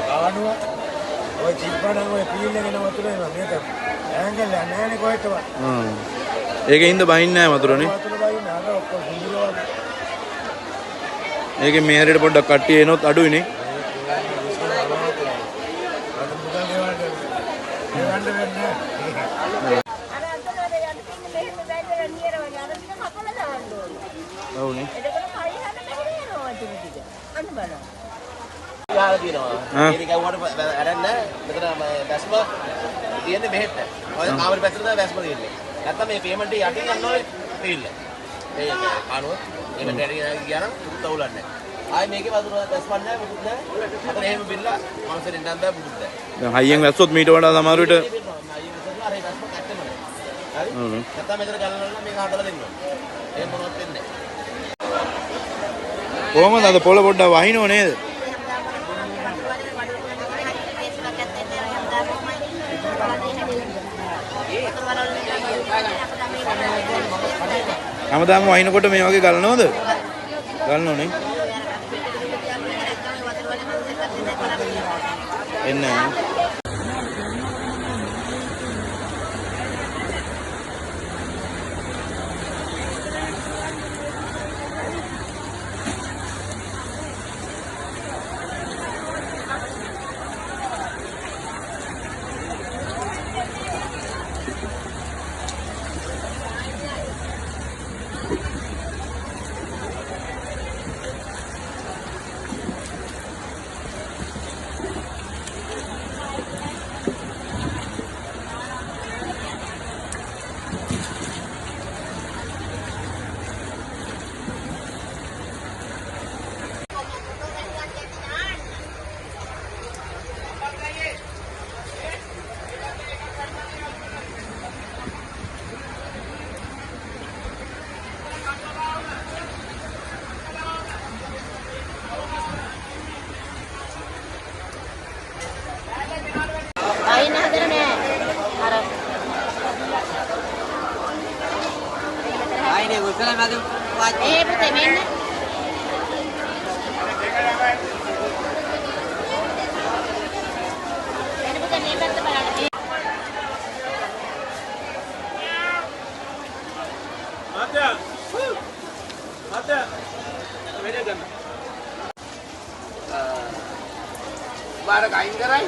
ගානුව ඔය චිප්පණන් ඔය පීල් එකේන වතුර එනවා මේක ඇංගල් නැහැනේ කොහෙටවත්. ඒකෙන්ද බහින්නේ නැහැ වතුරනේ. වතුර බහින්නේ අර ඔක්කොම හිඳිනවා. ඒකේ මේ හැරෙට පොඩ්ඩක් කට්ටිය එනොත් අඩුයිනේ. ඔව්නේ. යාලා දිනවා. ඒක ගවුවට වැඩක් නැහැ. මෙතන බැස්ම තියෙන්නේ මෙහෙට. ඔය කාමරේ පැත්තට තමයි බැස්ම තියෙන්නේ. නැත්තම් මේ පේමන්ට් එක යටින් යන්න ඕනේ පිල්ල. මේ කනුව පේමන්ට් එකට ගියා නම් උත් අවුලක් නැහැ. ආයේ මේකේ වතුර බැස්මක් නැහැ මොකුත් නැහැ. අතන එහෙම බිල්ලා මනසෙන් ඉඳන් බෑ මොකුත් නැහැ. දැන් හයියෙන් වැස්සොත් මීට වඩා සමහර විට හයියෙන් වැස්සොත් අර බැස්ම කැටෙම නැහැ. හරි? නැත්තම් මෙතන ගලනවල මේක හදලා දෙන්න ඕනේ. එහෙම මොනවත් වෙන්නේ නැහැ. කොහමද අද පොළ පොඩ්ඩක් වහිනව නේද? හැමදාම වහිනකොට මේ වගේ ගලනවද? ගලනවනේ. එන්නේ. बार काइन कराई